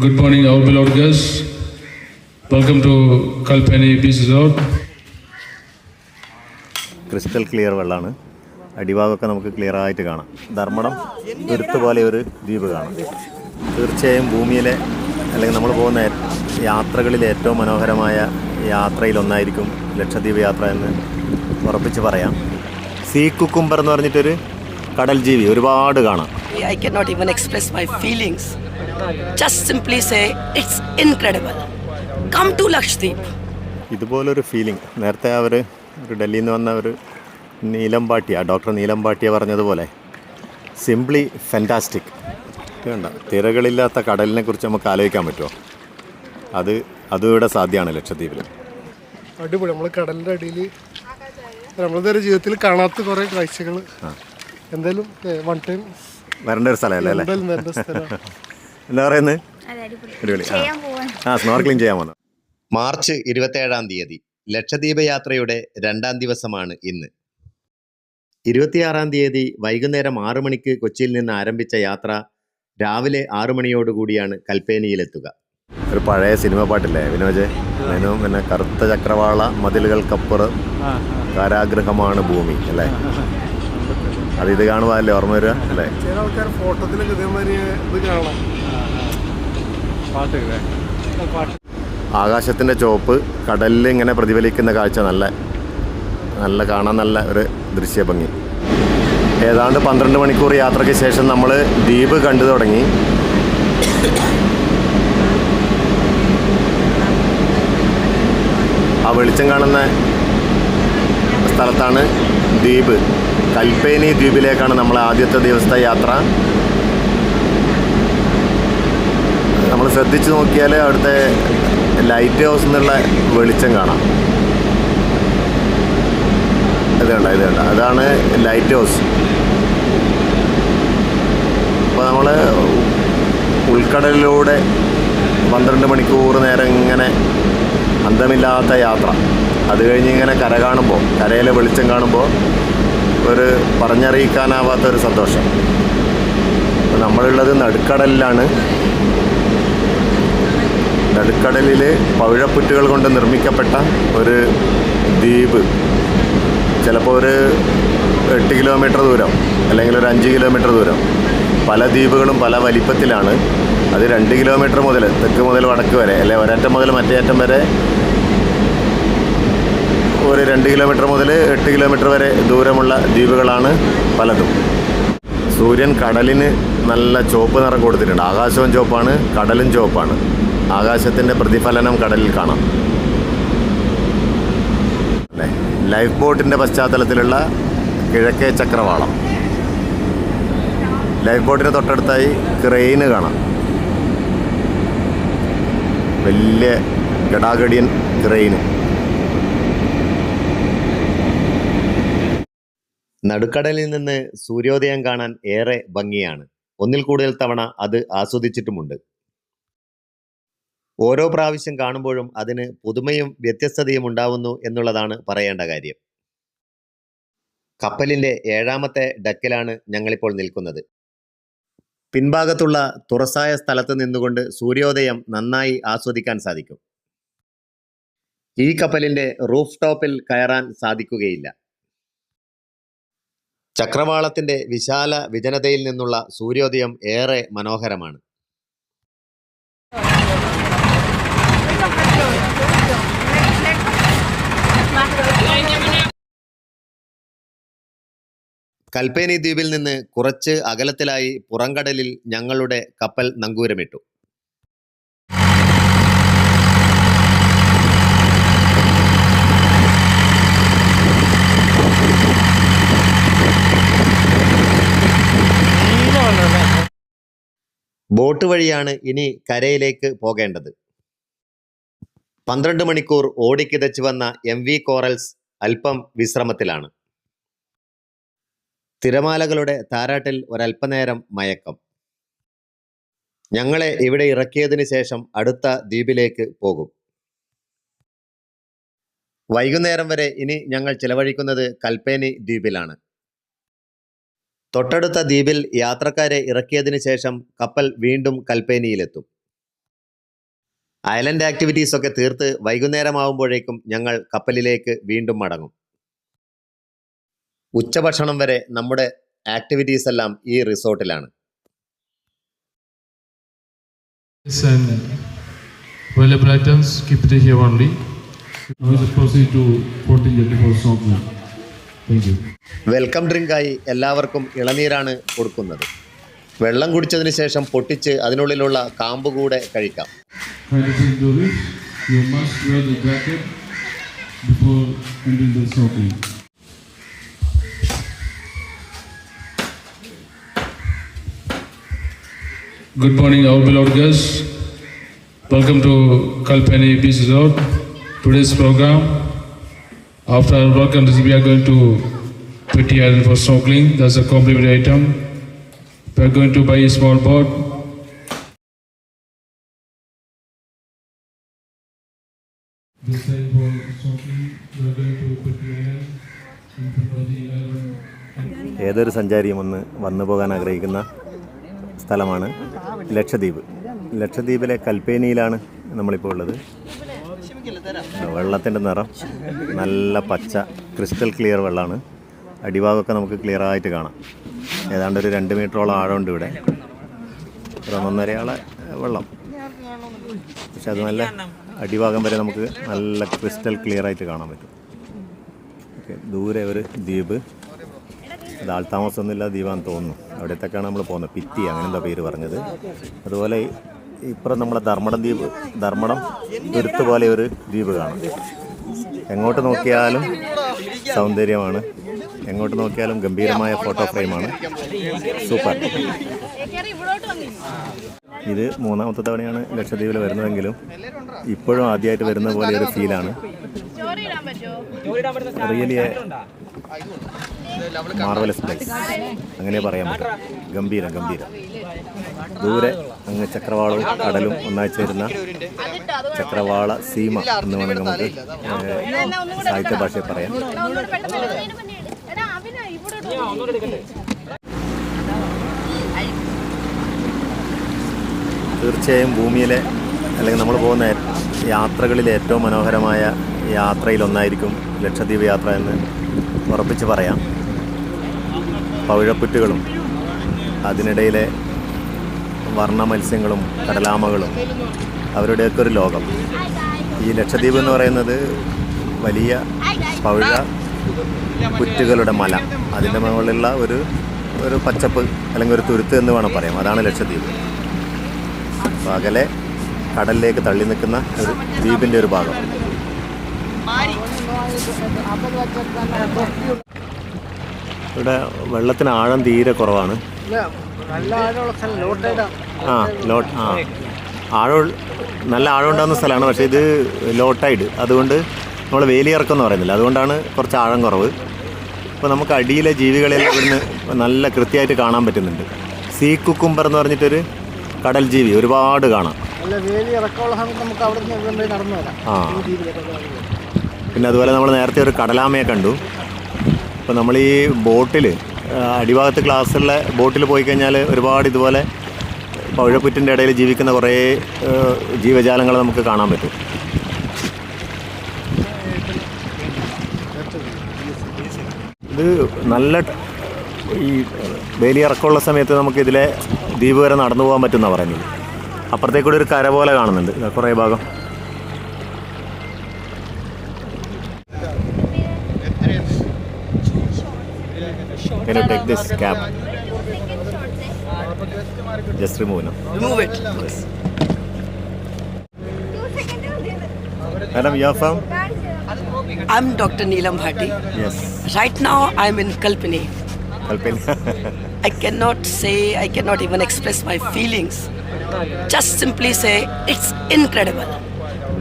Good morning, our beloved guests. Welcome to Kalpeni Beach Resort. Crystal clear വെള്ളമാണ്. അടിഭാഗമൊക്കെ നമുക്ക് clear ആയിട്ട് കാണാം. ധർമ്മടം തുരുത്ത് പോലെ ഒരു ദ്വീപ് കാണാം. തീർച്ചയായും ഭൂമിയിലെ അല്ലെങ്കിൽ നമ്മൾ പോകുന്ന യാത്രകളിൽ ഏറ്റവും മനോഹരമായ യാത്രയിലൊന്നായിരിക്കും ലക്ഷദ്വീപ് യാത്ര എന്ന് ഉറപ്പിച്ച് പറയാം. സീ കുക്കുംബർ എന്ന് പറഞ്ഞിട്ടൊരു കടൽ ജീവി ഒരുപാട് കാണാം. I cannot even express my feelings. Just simply say it's incredible. Come to Lakshadweep. ഇതുപോലൊരു ഫീലിംഗ് നേരത്തെ ഒരു ഡൽഹിയിൽ നിന്ന് വന്ന ഒരു ഡോക്ടർ നീലം ഭാട്ടിയ പറഞ്ഞതുപോലെ സിംപ്ലി ഫാൻറ്റാസ്റ്റിക്. വേണ്ട തിരകളില്ലാത്ത കടലിനെ കുറിച്ച് നമുക്ക് ആലോചിക്കാൻ പറ്റുമോ? അതും ഇവിടെ സാധ്യമാണ് ലക്ഷദ്വീപിൽ. അടിപൊളി. നമ്മൾ കടലിൻ്റെ അടിയിൽ നമ്മളിതുവരെ ജീവിതത്തിൽ കാണാത്ത കുറേ കാഴ്ചകൾ എന്തായാലും വൺ ടൈം വരേണ്ട ഒരു സ്ഥലമല്ലേ അല്ലേ? എന്തായാലും വരേണ്ട സ്ഥലമാണ്. എന്താ പറയുന്നത്? അടിപൊളി. സ്നോർക്ലിംഗ് ചെയ്യാൻ വന്നു. മാർച്ച് 27 ലക്ഷദ്വീപ് യാത്രയുടെ 2ാം ദിവസമാണ് ഇന്ന്. 26 വൈകുന്നേരം 6 മണിക്ക് കൊച്ചിയിൽ നിന്ന് ആരംഭിച്ച യാത്ര രാവിലെ 6 മണിയോടുകൂടിയാണ് കൽപ്പേനിയിലെത്തുക. ഒരു പഴയ സിനിമ പാട്ടില്ലേ വിനോജ്? പിന്നെ കറുത്ത ചക്രവാള മതിലുകൾക്കപ്പുറം കാരാഗ്രഹമാണ് ഭൂമി അല്ലേ? ഇത് കാണുവാല്ലേ ഓർമ്മ വരിക അല്ലേ? ചില ആൾക്കാർ ഫോട്ടോത്തിലൊക്കെ ഇതേമാതിരി ഇത് കാണാം. ആകാശത്തിൻ്റെ ചുവപ്പ് കടലിൽ ഇങ്ങനെ പ്രതിഫലിക്കുന്ന കാഴ്ച നല്ല കാണാൻ നല്ല ഒരു ദൃശ്യഭംഗി. ഏതാണ്ട് 12 മണിക്കൂർ യാത്രയ്ക്ക് ശേഷം നമ്മൾ ദ്വീപ് കണ്ടു തുടങ്ങി. ആ വെളിച്ചം കാണുന്ന സ്ഥലത്താണ് ദ്വീപ്. കൽപ്പേനി ദ്വീപിലേക്കാണ് നമ്മൾ ആദ്യത്തെ ദിവസത്തെ യാത്ര. നമ്മൾ ശ്രദ്ധിച്ച് നോക്കിയാൽ അവിടുത്തെ ലൈറ്റ് ഹൗസ് എന്നുള്ള വെളിച്ചം കാണാം. ഇത് കണ്ട അതാണ് ലൈറ്റ് ഹൗസ്. അപ്പോൾ നമ്മൾ ഉൾക്കടലിലൂടെ 12 മണിക്കൂർ നേരം ഇങ്ങനെ അന്തമില്ലാത്ത യാത്ര. അത് കഴിഞ്ഞ് ഇങ്ങനെ കരയിലെ വെളിച്ചം കാണുമ്പോൾ ഒരു പറഞ്ഞറിയിക്കാനാവാത്തൊരു സന്തോഷം. അപ്പോൾ നമ്മളുള്ളത് നടുക്കടലിലാണ്. നടുക്കടലിൽ പവിഴപ്പുറ്റുകൾ കൊണ്ട് നിർമ്മിക്കപ്പെട്ട ഒരു ദ്വീപ്. ചിലപ്പോൾ ഒരു 8 കിലോമീറ്റർ ദൂരം അല്ലെങ്കിൽ ഒരു 5 കിലോമീറ്റർ ദൂരം. പല ദ്വീപുകളും പല വലിപ്പത്തിലാണ്. അത് 2 കിലോമീറ്റർ മുതൽ തെക്ക് മുതൽ വടക്ക് വരെ, അല്ലെങ്കിൽ ഒരറ്റം മുതൽ മറ്റേ അറ്റം വരെ ഒരു 2 കിലോമീറ്റർ മുതൽ 8 കിലോമീറ്റർ വരെ ദൂരമുള്ള ദ്വീപുകളാണ് പലതും. സൂര്യൻ കടലിന് നല്ല ചുവപ്പ് നിറം കൊടുത്തിട്ടുണ്ട്. ആകാശവും ചുവപ്പാണ്, കടലും ചുവപ്പാണ്. ആകാശത്തിൻ്റെ പ്രതിഫലനം കടലിൽ കാണാം അല്ലേ? ലൈഫ് ബോട്ടിൻ്റെ പശ്ചാത്തലത്തിലുള്ള കിഴക്കേ ചക്രവാളം. ലൈഫ് ബോട്ടിന് തൊട്ടടുത്തായി ക്രെയിന് കാണാം. വലിയ ഗടാഗടിയൻ ക്രെയിന്. നടുക്കടലിൽ നിന്ന് സൂര്യോദയം കാണാൻ ഏറെ ഭംഗിയാണ്. ഒന്നിൽ കൂടുതൽ തവണ അത് ആസ്വദിച്ചിട്ടുമുണ്ട്. ഓരോ പ്രാവശ്യം കാണുമ്പോഴും അതിന് പുതുമയും വ്യത്യസ്തതയും ഉണ്ടാവുന്നു എന്നുള്ളതാണ് പറയേണ്ട കാര്യം. കപ്പലിൻ്റെ 7ാമത്തെ ഡെക്കിലാണ് ഞങ്ങളിപ്പോൾ നിൽക്കുന്നത്. പിൻഭാഗത്തുള്ള തുറസായ സ്ഥലത്ത് നിന്നുകൊണ്ട് സൂര്യോദയം നന്നായി ആസ്വദിക്കാൻ സാധിക്കും. ഈ കപ്പലിൻ്റെ റൂഫ് ടോപ്പിൽ കയറാൻ സാധിക്കുകയില്ല. ചക്രവാളത്തിൻ്റെ വിശാല വിജനതയിൽ നിന്നുള്ള സൂര്യോദയം ഏറെ മനോഹരമാണ്. കൽപ്പേനി ദ്വീപിൽ നിന്ന് കുറച്ച് അകലത്തിലായി പുറംകടലിൽ ഞങ്ങളുടെ കപ്പൽ നങ്കൂരമിട്ടു. ബോട്ട് വഴിയാണ് ഇനി കരയിലേക്ക് പോകേണ്ടത്. 12 മണിക്കൂർ ഓടിക്കിതച്ചു വന്ന MV കോറൽസ് അല്പം വിശ്രമത്തിലാണ്. തിരമാലകളുടെ താരാട്ടിൽ ഒരല്പനേരം മയക്കം. ഞങ്ങളെ ഇവിടെ ഇറക്കിയതിന് ശേഷം അടുത്ത ദ്വീപിലേക്ക് പോകും. വൈകുന്നേരം വരെ ഇനി ഞങ്ങൾ ചിലവഴിക്കുന്നത് കൽപ്പേനി ദ്വീപിലാണ്. തൊട്ടടുത്ത ദ്വീപിൽ യാത്രക്കാരെ ഇറക്കിയതിന് ശേഷം കപ്പൽ വീണ്ടും കൽപ്പേനിയിലെത്തും. ഐലൻഡ് ആക്ടിവിറ്റീസ് ഒക്കെ തീർത്ത് വൈകുന്നേരമാവുമ്പോഴേക്കും ഞങ്ങൾ കപ്പലിലേക്ക് വീണ്ടും മടങ്ങും. ഉച്ചഭക്ഷണം വരെ നമ്മുടെ ആക്ടിവിറ്റീസ് എല്ലാം ഈ റിസോർട്ടിലാണ്. And valuable items, keep it here only. Now we proceed to 1434 snorkeling. Thank you. Welcome ഡ്രിങ്കായി എല്ലാവർക്കും ഇളനീരാണ് കൊടുക്കുന്നത്. വെള്ളം കുടിച്ചതിന് ശേഷം പൊട്ടിച്ച് അതിനുള്ളിലുള്ള കാമ്പ് കൂടെ കഴിക്കാം. Kindly do this. You must wear the jacket before entering the snorkeling. Good morning, our beloved guests. Welcome to Kalpani Beach Resort. Today's program, after our welcome, we are going to Petty Island for snorkeling. That's a complimentary item. We are going to buy a small boat. This time for snorkeling, we are going to Petty Island. ഏതൊരു സഞ്ചാരിയും ഒന്ന് വന്നു പോകാൻ ആഗ്രഹിക്കുന്ന സ്ഥലമാണ് ലക്ഷദ്വീപ്. ലക്ഷദ്വീപിലെ കൽപ്പേനിയിലാണ് നമ്മളിപ്പോൾ ഉള്ളത്. വെള്ളത്തിൻ്റെ നിറം നല്ല പച്ച ക്രിസ്റ്റൽ ക്ലിയർ വെള്ളമാണ്. അടിഭാഗമൊക്കെ നമുക്ക് ക്ലിയർ ആയിട്ട് കാണാം. ഏതാണ്ട് ഒരു 2 മീറ്ററോളം ആഴമുണ്ട് ഇവിടെ. ഒരു 1.5 വെള്ളം, പക്ഷെ അത് നല്ല അടിഭാഗം വരെ നമുക്ക് നല്ല ക്രിസ്റ്റൽ ക്ലിയർ ആയിട്ട് കാണാൻ പറ്റും. ഓക്കെ, ദൂരെ ഒരു ദ്വീപ്, അത് ആൾത്താമസമൊന്നുമില്ല ദ്വീപാന്ന് തോന്നുന്നു. അവിടത്തേക്കാണ് നമ്മൾ പോകുന്നത്. പിറ്റി അങ്ങനെ എന്താ പേര് പറഞ്ഞത്. അതുപോലെ ഇപ്പുറം നമ്മുടെ ധർമ്മടം ദ്വീപ്, ധർമ്മടം തുരുത്ത് പോലെ ഒരു ദ്വീപ് കാണാം. എങ്ങോട്ട് നോക്കിയാലും സൗന്ദര്യമാണ്, എങ്ങോട്ട് നോക്കിയാലും ഗംഭീരമായ ഫോട്ടോ ഫ്രെയിമാണ്. സൂപ്പർ. ഇത് 3ാമത്തെ തവണയാണ് ലക്ഷദ്വീപിൽ വരുന്നതെങ്കിലും ഇപ്പോഴും ആദ്യമായിട്ട് വരുന്ന പോലെ ഒരു ഫീലാണ്. റിയലി മാർവലസ് പ്ലേസ് അങ്ങനെ പറയാൻ പറ്റും. ഗംഭീരം. ദൂരെ അങ്ങ് ചക്രവാളവും കടലും ഒന്നായി ചേരുന്ന ചക്രവാള സീമ എന്ന് വേണമെങ്കിൽ നമുക്ക് സാഹിത്യ ഭാഷയിൽ പറയാം. തീർച്ചയായും ഭൂമിയിലെ അല്ലെങ്കിൽ നമ്മൾ പോകുന്ന യാത്രകളിലെ ഏറ്റവും മനോഹരമായ യാത്രയിലൊന്നായിരിക്കും ലക്ഷദ്വീപ് യാത്ര എന്ന് ഉറപ്പിച്ച് പറയാം. പവിഴപ്പുറ്റുകളും അതിനിടയിലെ വർണ്ണ മത്സ്യങ്ങളും കടലാമകളും അവരുടെയൊക്കെ ഒരു ലോകം. ഈ ലക്ഷദ്വീപ് എന്ന് പറയുന്നത് വലിയ പവിഴ പുറ്റുകളുടെ മല, അതിൻ്റെ മുകളിലുള്ള ഒരു പച്ചപ്പ് അല്ലെങ്കിൽ ഒരു തുരുത്ത് എന്ന് വേണം പറയാം. അതാണ് ലക്ഷദ്വീപ്. അപ്പോൾ അകലെ കടലിലേക്ക് തള്ളി നിൽക്കുന്ന ഒരു ദ്വീപിൻ്റെ ഒരു ഭാഗം. ഇവിടെ വെള്ളത്തിന് ആഴം തീരെ കുറവാണ്. ആഴം നല്ല ആഴം ഉണ്ടാകുന്ന സ്ഥലമാണ്, പക്ഷേ ഇത് ലോ ടൈഡ്, അതുകൊണ്ട് നമ്മൾ വേലിയിറക്കം എന്ന് പറയുന്നില്ല, അതുകൊണ്ടാണ് കുറച്ച് ആഴം കുറവ്. അപ്പോൾ നമുക്ക് അടിയിലെ ജീവികളെല്ലാം ഇവിടുന്ന് നല്ല കൃത്യമായിട്ട് കാണാൻ പറ്റുന്നുണ്ട്. സീ കുക്കുംബർ എന്ന് പറഞ്ഞിട്ടൊരു കടൽ ജീവി ഒരുപാട് കാണാം. പിന്നെ അതുപോലെ നമ്മൾ നേരത്തെ ഒരു കടലാമയെ കണ്ടു. അപ്പോൾ നമ്മൾ ഈ ബോട്ടിൽ അടിഭാഗത്ത് ക്ലാസ്സുള്ള ബോട്ടിൽ പോയി കഴിഞ്ഞാൽ ഒരുപാട് ഇതുപോലെ പവിഴപ്പുറ്റിൻ്റെ ഇടയിൽ ജീവിക്കുന്ന കുറേ ജീവജാലങ്ങൾ നമുക്ക് കാണാൻ പറ്റും. ഇത് നല്ല ഈ വേലിയിറക്കമുള്ള സമയത്ത് നമുക്ക് ഇതിലെ ദ്വീപ് വരെ നടന്നു പോകാൻ പറ്റുമെന്നാണ് പറയുന്നത്. അപ്പുറത്തേക്കൂടെ ഒരു കര പോലെ കാണുന്നുണ്ട് കുറേ ഭാഗം. Can you take this cap? Just remove now. Remove it. Yes. Madam, you are from? I'm Dr. Neelam Bhatti. Yes. Right now, I'm in Kalpani. Kalpani. I cannot even express my feelings. Just simply say, it's incredible.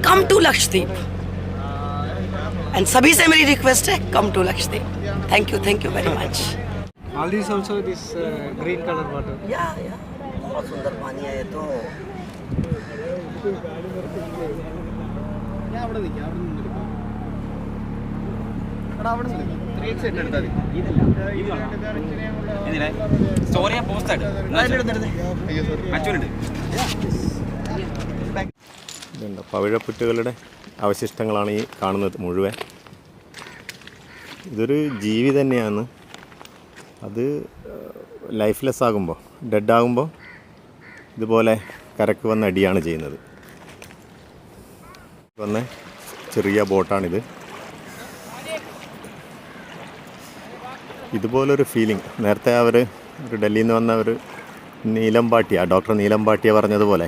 Come to Lakshadweep. And sabhi se meri request hai, come to Lakshadweep. Thank you very much. All these also this green color water. Yeah. बहुत सुंदर पानी है ये तो. ഇതുണ്ട്, പവിഴപ്പുറ്റുകളുടെ അവശിഷ്ടങ്ങളാണ് ഈ കാണുന്നത് മുഴുവൻ. ഇതൊരു ജീവി തന്നെയാണ്. അത് ലൈഫ്ലെസ് ആകുമ്പോൾ, ഡെഡ് ആകുമ്പോൾ ഇതുപോലെ കരക്ക് വന്ന് അടിയാണ് ചെയ്യുന്നത്. വന്ന ചെറിയ ബോട്ടാണിത്. ഇതുപോലൊരു ഫീലിംഗ് നേരത്തെ ഒരു ഡൽഹിയിൽ നിന്ന് വന്ന ഒരു ഡോക്ടർ നീലം ഭാട്ടിയ പറഞ്ഞതുപോലെ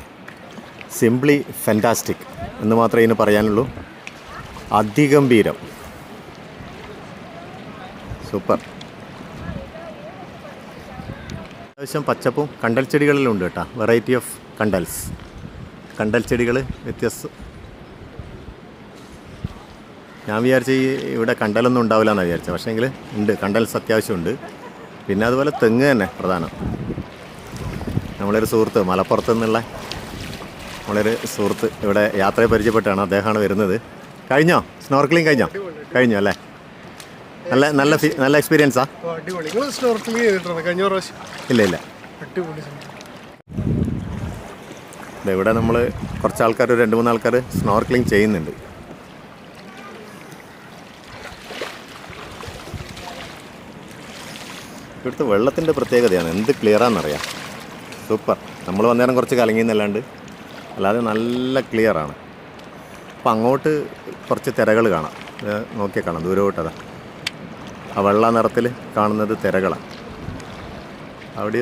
സിംപ്ലി ഫാൻറ്റാസ്റ്റിക് എന്ന് മാത്രമേ ഇതിന് പറയാനുള്ളൂ. അതിഗംഭീരം, സൂപ്പർ. അത്യാവശ്യം പച്ചപ്പും കണ്ടൽ ചെടികളിലും ഉണ്ട് കേട്ടോ. വെറൈറ്റി ഓഫ് കണ്ടൽ ചെടികൾ വ്യത്യസ്ത. ഞാൻ വിചാരിച്ച ഇവിടെ കണ്ടലൊന്നും ഉണ്ടാവില്ല എന്നാണ് വിചാരിച്ചത്. പക്ഷേങ്കിൽ ഉണ്ട്, കണ്ടൽസ് അത്യാവശ്യമുണ്ട്. പിന്നെ അതുപോലെ തെങ്ങ് തന്നെ പ്രധാനം. നമ്മളൊരു സുഹൃത്ത് മലപ്പുറത്ത് നിന്നുള്ള നമ്മളൊരു സുഹൃത്ത് ഇവിടെ യാത്രയെ പരിചയപ്പെട്ടാണ്. അദ്ദേഹമാണ് വരുന്നത്. കഴിഞ്ഞോ സ്നോർക്കലിംഗ്? കഴിഞ്ഞു അല്ലേ? നല്ല എക്സ്പീരിയൻസാ? ഇല്ല. ഇവിടെ നമ്മൾ കുറച്ച് ആൾക്കാർ, 2-3 ആൾക്കാർ സ്നോർക്കലിംഗ് ചെയ്യുന്നുണ്ട്. ഇവിടുത്തെ വെള്ളത്തിൻ്റെ പ്രത്യേകതയാണ്, എന്ത് ക്ലിയറാണെന്നറിയാം. സൂപ്പർ. നമ്മൾ വന്നേരം കുറച്ച് കലങ്ങിയെന്നല്ലാണ്ട് അല്ലാതെ നല്ല ക്ലിയറാണ്. അപ്പം അങ്ങോട്ട് കുറച്ച് തിരകൾ കാണാം. നോക്കിയാൽ കാണാം ദൂരോട്ടതാ. ആ വെള്ള നിറത്തിൽ കാണുന്നത് തിരകളാണ്. അവിടെ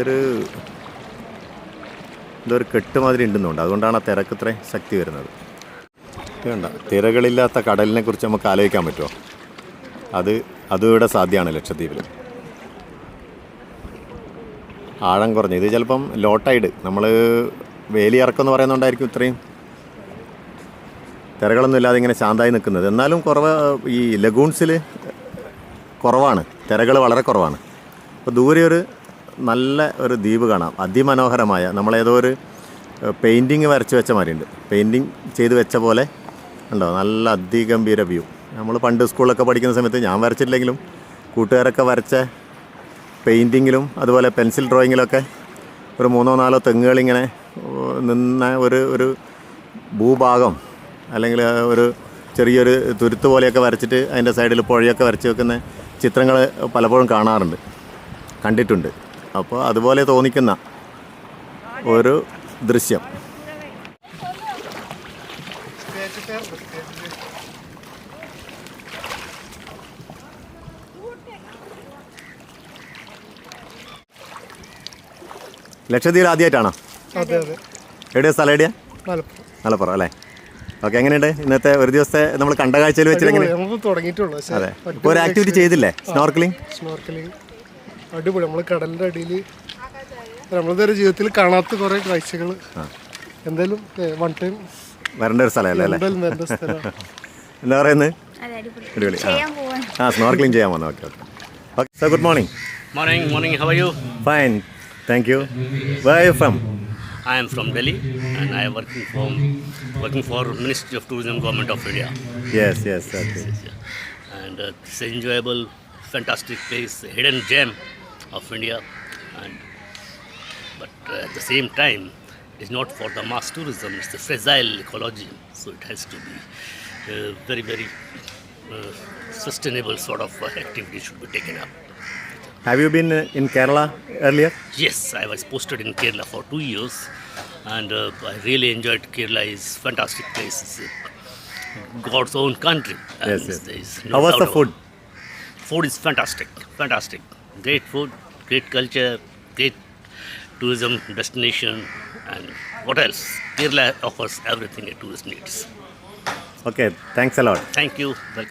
എന്തോ കെട്ടുമാതിരി ഉണ്ടെന്നുണ്ട്. അതുകൊണ്ടാണ് ആ തിരക്ക് ഇത്രയും ശക്തി വരുന്നത്. വേണ്ട, തിരകളില്ലാത്ത കടലിനെ കുറിച്ച് നമുക്ക് ആലോചിക്കാൻ പറ്റുമോ? അതും ഇവിടെ സാധ്യമാണ് ലക്ഷദ്വീപിൽ. ആഴം കുറഞ്ഞ്, ഇത് ചിലപ്പം ലോ ടൈഡ്, നമ്മൾ വേലി ഇറക്കമെന്ന് പറയുന്നതുകൊണ്ടായിരിക്കും ഇത്രയും തിരകളൊന്നും ഇല്ലാതെ ഇങ്ങനെ ശാന്തമായി നിൽക്കുന്നത്. എന്നാലും ഈ ലഗൂൺസിൽ കുറവാണ്, തിരകൾ വളരെ കുറവാണ്. അപ്പോൾ ദൂരെ നല്ല ഒരു ദ്വീപ് കാണാം, അതിമനോഹരമായ. നമ്മളേതോ ഒരു പെയിൻറ്റിങ് വരച്ച് വെച്ച മാതിരിയുണ്ട്, പെയിൻറ്റിങ് ചെയ്ത് വെച്ച പോലെ ഉണ്ടോ. നല്ല അതിഗംഭീര വ്യൂ. നമ്മൾ പണ്ട് സ്കൂളിലൊക്കെ പഠിക്കുന്ന സമയത്ത്, ഞാൻ വരച്ചിട്ടില്ലെങ്കിലും കൂട്ടുകാരൊക്കെ വരച്ച പെയിൻറ്റിങ്ങിലും അതുപോലെ പെൻസിൽ ഡ്രോയിങ്ങിലൊക്കെ ഒരു 3-4 തെങ്ങുകളിങ്ങനെ നിന്ന ഒരു ഭൂഭാഗം, അല്ലെങ്കിൽ ഒരു ചെറിയൊരു തുരുത്ത് പോലെയൊക്കെ വരച്ചിട്ട് അതിൻ്റെ സൈഡിൽ പുഴയൊക്കെ വരച്ച് വെക്കുന്ന ചിത്രങ്ങൾ പലപ്പോഴും കണ്ടിട്ടുണ്ട്. അപ്പോൾ അതുപോലെ തോന്നിക്കുന്ന ഒരു ദൃശ്യം. ലക്ഷദ്വീപ് ആദ്യമായിട്ടാണോ? എവിടെയാ സ്ഥലം? എവിടെയാ? മലപ്പുറം അല്ലേ? ഓക്കെ. എങ്ങനെയുണ്ട് ഇന്നത്തെ ഒരു ദിവസത്തെ നമ്മൾ കണ്ട കാഴ്ചയിൽ വെച്ചിട്ട്? അതെ, ഇപ്പോൾ ഒരു ആക്ടിവിറ്റി ചെയ്തില്ലേ? സ്നോർക്കലിംഗ് അടിപൊളി. നമ്മൾ കടലിൻ്റെ അടിയിൽ നമ്മളിതുവരെ ജീവിതത്തിൽ കാണാത്ത കുറേ കാഴ്ചകൾ. എന്തായാലും വൺ ടൈം വരേണ്ട ഒരു സ്ഥലമല്ലേ? എന്താ പറയുന്നത്? അടിപൊളി. സ്നോർക്കലിംഗ് ചെയ്യാൻ വന്നു. Okay. Sir, good morning. Morning. How are you? Fine, thank you. Where are you from? I am from Delhi, and I am working for Ministry of Tourism, Government of India. Yes. Okay. And it's an enjoyable, fantastic place, a hidden gem of India. But at the same time, it's not for the mass tourism. It's a fragile ecology, so it has to be very, very sustainable sort of activity should be taken up. Have you been in Kerala earlier? Yes, I was posted in Kerala for 2 years, and I really enjoyed Kerala. It's a fantastic place. It's God's own country. Yes. How was the food? Food is fantastic. Great food, great culture, great tourism destination, and what else? Kerala offers everything a tourist needs. Okay, thanks a lot. Thank you. Welcome.